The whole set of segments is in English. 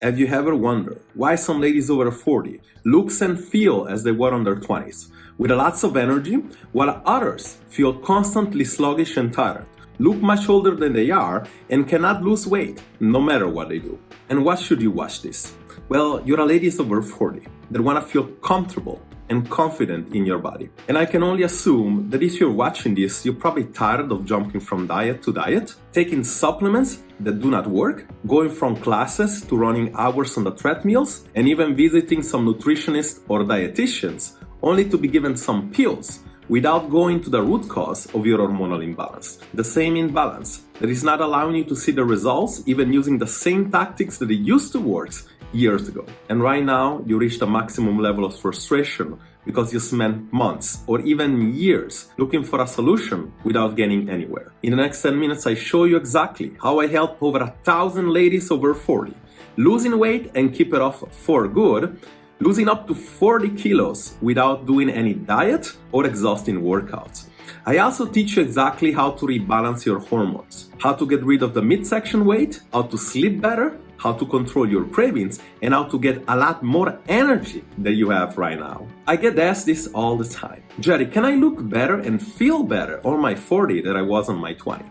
Have you ever wondered why some ladies over 40 looks and feel as they were in their 20s, with lots of energy, while others feel constantly sluggish and tired, look much older than they are, and cannot lose weight, no matter what they do? And why should you watch this? Well, you're a ladies over 40 that want to feel comfortable and confident in your body. And I can only assume that if you're watching this, you're probably tired of jumping from diet to diet, taking supplements that do not work, going from classes to running hours on the treadmills, and even visiting some nutritionists or dietitians, only to be given some pills without going to the root cause of your hormonal imbalance. The same imbalance that is not allowing you to see the results, even using the same tactics that it used to work years ago. And right now, you reach the maximum level of frustration because you spent months or even years looking for a solution without getting anywhere. In the next 10 minutes, I show you exactly how I help over 1,000 ladies over 40 losing weight and keep it off for good, losing up to 40 kilos without doing any diet or exhausting workouts. I also teach you exactly how to rebalance your hormones, how to get rid of the midsection weight, how to sleep better, how to control your cravings, and how to get a lot more energy than you have right now. I get asked this all the time. Jerry, can I look better and feel better on my 40 than I was on my 20?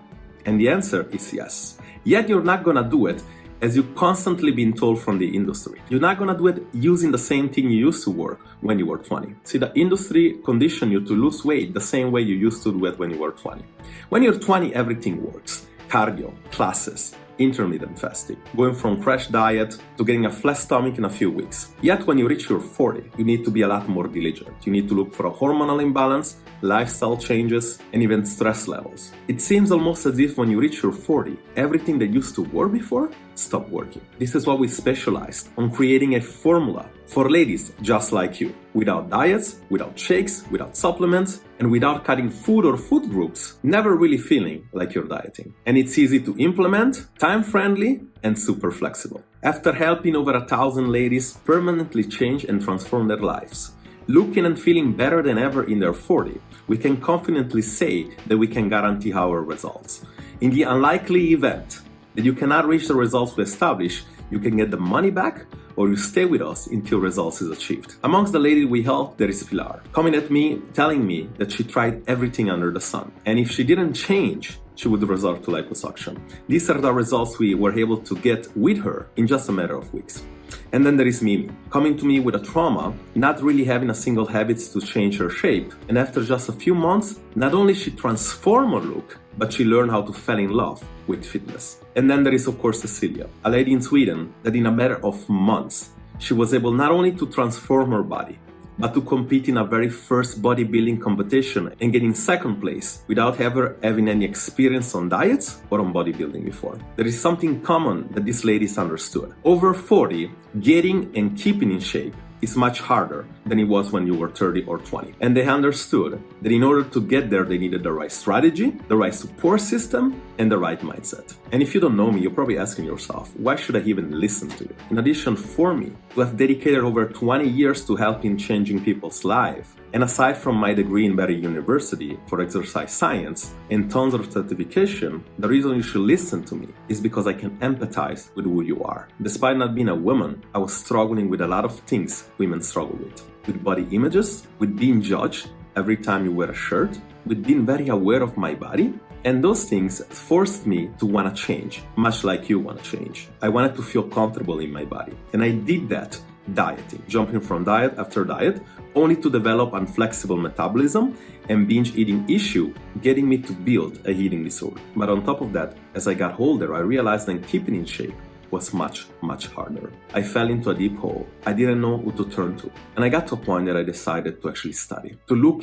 And the answer is yes. Yet you're not gonna do it as you've constantly been told from the industry. You're not gonna do it using the same thing you used to work when you were 20. See, the industry conditioned you to lose weight the same way you used to do it when you were 20. When you're 20, everything works. Cardio, classes, intermittent fasting, going from crash diet to getting a flat stomach in a few weeks. Yet when you reach your 40, you need to be a lot more diligent. You need to look for a hormonal imbalance, lifestyle changes, and even stress levels. It seems almost as if when you reach your 40, everything that used to work before stopped working. This is why we specialized on creating a formula for ladies just like you, without diets, without shakes, without supplements, and without cutting food or food groups, never really feeling like you're dieting. And it's easy to implement, time-friendly, and super flexible. After helping over 1,000 ladies permanently change and transform their lives, looking and feeling better than ever in their 40, we can confidently say that we can guarantee our results. In the unlikely event that you cannot reach the results we establish, you can get the money back or you stay with us until results is achieved. Amongst the ladies we help, there is Pilar, coming at me, telling me that she tried everything under the sun. And if she didn't change, she would resort to liposuction. These are the results we were able to get with her in just a matter of weeks. And then there is Mimi, coming to me with a trauma, not really having a single habit to change her shape. And after just a few months, not only she transformed her look, but she learned how to fall in love with fitness. And then there is of course Cecilia, a lady in Sweden that in a matter of months, she was able not only to transform her body, but to compete in a very first bodybuilding competition and getting second place without ever having any experience on diets or on bodybuilding before. There is something common that these ladies understood. Over 40, getting and keeping in shape is much harder than it was when you were 30 or 20. And they understood that in order to get there, they needed the right strategy, the right support system, and the right mindset. And if you don't know me, you're probably asking yourself, why should I even listen to you? In addition, for me, to have dedicated over 20 years to helping changing people's lives, and aside from my degree in Barry University for exercise science and tons of certification, the reason you should listen to me is because I can empathize with who you are. Despite not being a woman, I was struggling with a lot of things women struggle with body images, with being judged every time you wear a shirt, with being very aware of my body. And those things forced me to want to change, much like you want to change. I wanted to feel comfortable in my body. And I did that dieting, jumping from diet after diet, only to develop inflexible metabolism and binge eating issue, getting me to build a eating disorder. But on top of that, as I got older, I realized that keeping in shape was much, much harder. I fell into a deep hole. I didn't know who to turn to. And I got to a point that I decided to actually study, to look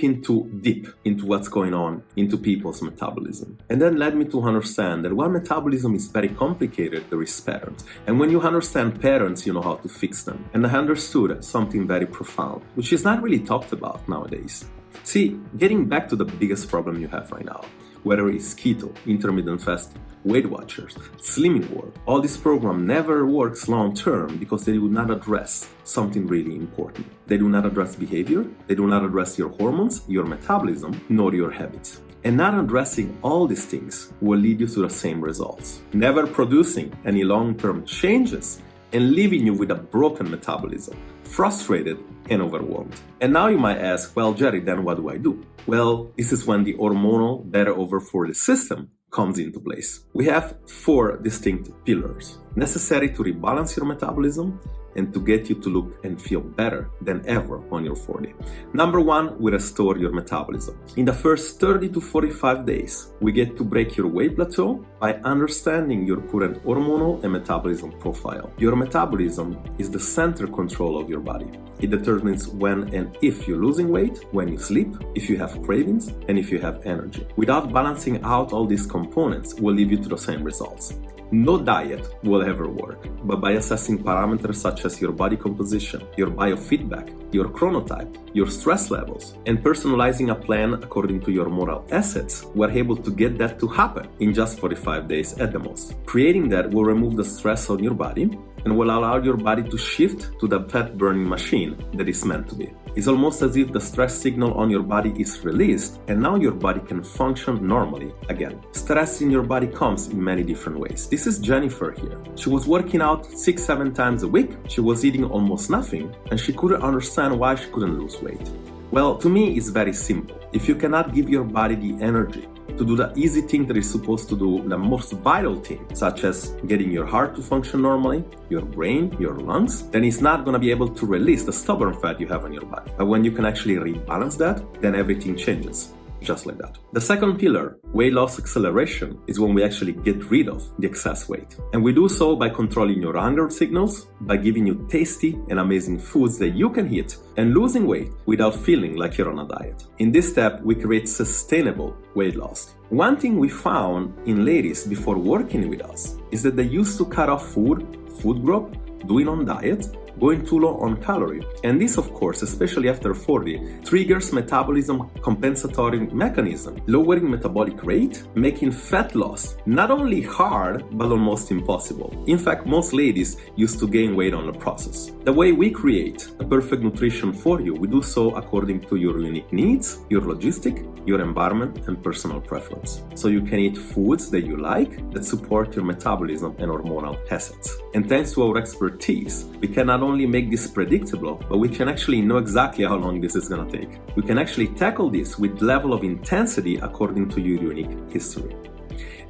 deep into what's going on into people's metabolism. And that led me to understand that while metabolism is very complicated, there is patterns. And when you understand patterns, you know how to fix them. And I understood something very profound, which is not really talked about nowadays. See, getting back to the biggest problem you have right now, whether it's keto, intermittent fasting, Weight Watchers, Slimming World, all this program never works long term because they do not address something really important. They do not address behavior, they do not address your hormones, your metabolism, nor your habits. And not addressing all these things will lead you to the same results, never producing any long-term changes and leaving you with a broken metabolism, frustrated and overwhelmed. And now you might ask, well, Jerry, then what do I do? Well, this is when the hormonal better over 40 system comes into place. We have 4 distinct pillars necessary to rebalance your metabolism and to get you to look and feel better than ever on your 40. Number 1, we restore your metabolism. In the first 30 to 45 days, we get to break your weight plateau by understanding your current hormonal and metabolism profile. Your metabolism is the center control of your body. It determines when and if you're losing weight, when you sleep, if you have cravings, and if you have energy. Without balancing out all these components, will lead you to the same results. No diet will ever work, but by assessing parameters such as your body composition, your biofeedback, your chronotype, your stress levels, and personalizing a plan according to your moral assets, we're able to get that to happen in just 45 days at the most. Creating that will remove the stress on your body and will allow your body to shift to the fat-burning machine that it's meant to be. It's almost as if the stress signal on your body is released and now your body can function normally again. Stress in your body comes in many different ways. This is Jennifer here. She was working out 6-7 times a week, she was eating almost nothing, and she couldn't understand why she couldn't lose weight. Well, to me, it's very simple. If you cannot give your body the energy to do the easy thing that is supposed to do, the most vital thing, such as getting your heart to function normally, your brain, your lungs, then it's not going to be able to release the stubborn fat you have on your body. But when you can actually rebalance that, then everything changes. Just like that. The second pillar, weight loss acceleration, is when we actually get rid of the excess weight. And we do so by controlling your hunger signals, by giving you tasty and amazing foods that you can eat, and losing weight without feeling like you're on a diet. In this step, we create sustainable weight loss. One thing we found in ladies before working with us is that they used to cut off food group, doing on diet, going too low on calorie. And this, of course, especially after 40, triggers metabolism compensatory mechanism, lowering metabolic rate, making fat loss not only hard, but almost impossible. In fact, most ladies used to gain weight on the process. The way we create a perfect nutrition for you, we do so according to your unique needs, your logistic, your environment, and personal preference. So you can eat foods that you like, that support your metabolism and hormonal assets. And thanks to our expertise, we can not only make this predictable, but we can actually know exactly how long this is going to take. We can actually tackle this with level of intensity according to your unique history.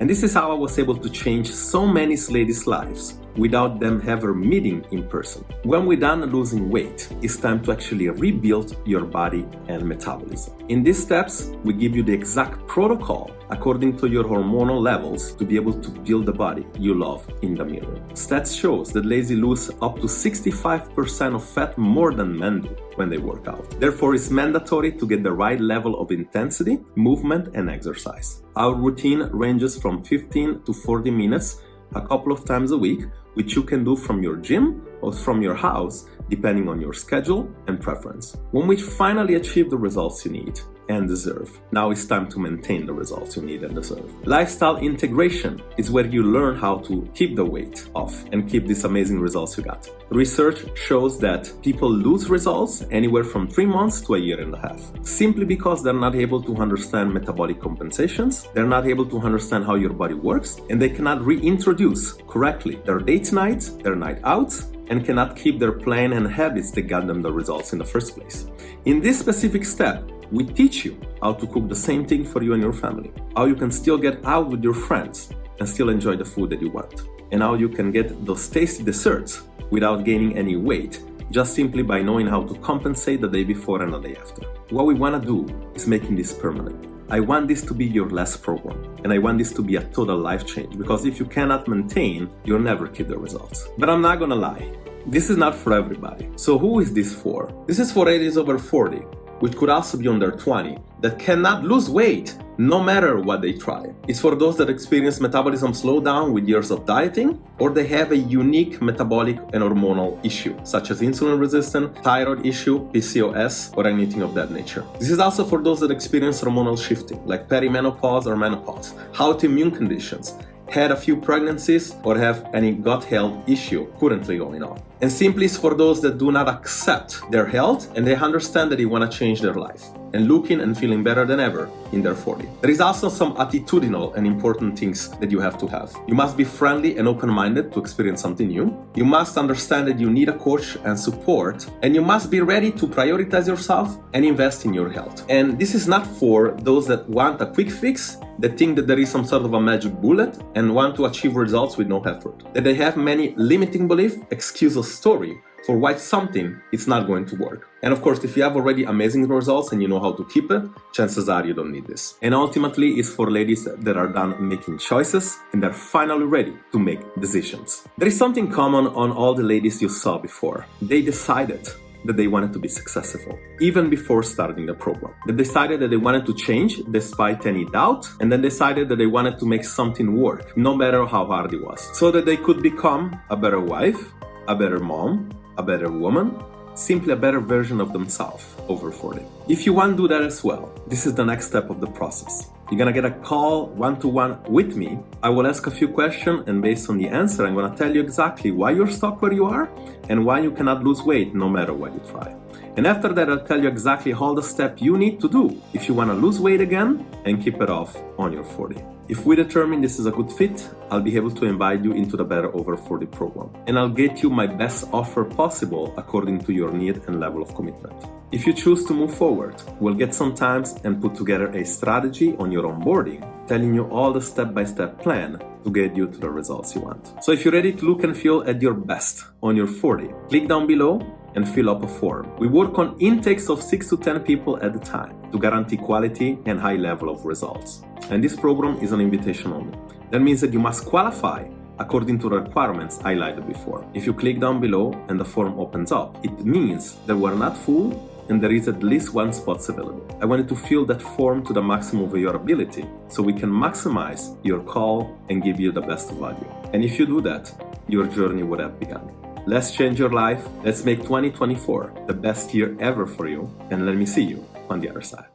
And this is how I was able to change so many ladies' lives without them ever meeting in person. When we're done losing weight, it's time to actually rebuild your body and metabolism. In these steps, we give you the exact protocol according to your hormonal levels to be able to build the body you love in the mirror. Stats shows that ladies lose up to 65% of fat more than men do when they work out. Therefore, it's mandatory to get the right level of intensity, movement, and exercise. Our routine ranges from 15 to 40 minutes a couple of times a week, which you can do from your gym or from your house, depending on your schedule and preference. When we finally achieve the results you need and deserve, now it's time to maintain the results you need and deserve. Lifestyle integration is where you learn how to keep the weight off and keep these amazing results you got. Research shows that people lose results anywhere from 3 months to a year and a half, simply because they're not able to understand metabolic compensations, they're not able to understand how your body works, and they cannot reintroduce correctly their date nights, their night outs, and cannot keep their plan and habits that got them the results in the first place. In this specific step, we teach you how to cook the same thing for you and your family, how you can still get out with your friends and still enjoy the food that you want, and how you can get those tasty desserts without gaining any weight, just simply by knowing how to compensate the day before and the day after. What we want to do is making this permanent. I want this to be your last program, and I want this to be a total life change, because if you cannot maintain, you'll never keep the results. But I'm not gonna lie, this is not for everybody. So who is this for? This is for ladies over 40, which could also be under 20, that cannot lose weight no matter what they try. It's for those that experience metabolism slowdown with years of dieting, or they have a unique metabolic and hormonal issue, such as insulin resistance, thyroid issue, PCOS, or anything of that nature. This is also for those that experience hormonal shifting, like perimenopause or menopause, autoimmune conditions, had a few pregnancies, or have any gut health issue currently going on. And simply is for those that do not accept their health and they understand that they want to change their life. and looking and feeling better than ever in their 40. There is also some attitudinal and important things that you have to have. You must be friendly and open-minded to experience something new. You must understand that you need a coach and support, and you must be ready to prioritize yourself and invest in your health. And this is not for those that want a quick fix, that think that there is some sort of a magic bullet and want to achieve results with no effort. That they have many limiting beliefs, excuse or story for why something is not going to work. And of course, if you have already amazing results and you know how to keep it, chances are you don't need this. And ultimately, it's for ladies that are done making choices and they're finally ready to make decisions. There is something common on all the ladies you saw before. They decided that they wanted to be successful, even before starting the program. They decided that they wanted to change despite any doubt, and then decided that they wanted to make something work, no matter how hard it was, so that they could become a better wife, a better mom, a better woman, simply a better version of themselves over 40. If you want to do that as well, this is the next step of the process. You're gonna get a call one-to-one with me. I will ask a few questions, and based on the answer, I'm gonna tell you exactly why you're stuck where you are and why you cannot lose weight no matter what you try. And after that, I'll tell you exactly all the steps you need to do if you wanna lose weight again and keep it off on your 40. If we determine this is a good fit, I'll be able to invite you into the Better Over 40 program. And I'll get you my best offer possible according to your need and level of commitment. If you choose to move forward, we'll get some time and put together a strategy on your onboarding, telling you all the step-by-step plan to get you to the results you want. So if you're ready to look and feel at your best on your 40, click down below and fill up a form. We work on intakes of 6 to 10 people at a time to guarantee quality and high level of results. And this program is an invitation only. That means that you must qualify according to the requirements highlighted before. If you click down below and the form opens up, it means that we're not full and there is at least one spot available. I wanted to fill that form to the maximum of your ability so we can maximize your call and give you the best value. And if you do that, your journey would have begun. Let's change your life. Let's make 2024 the best year ever for you. And let me see you on the other side.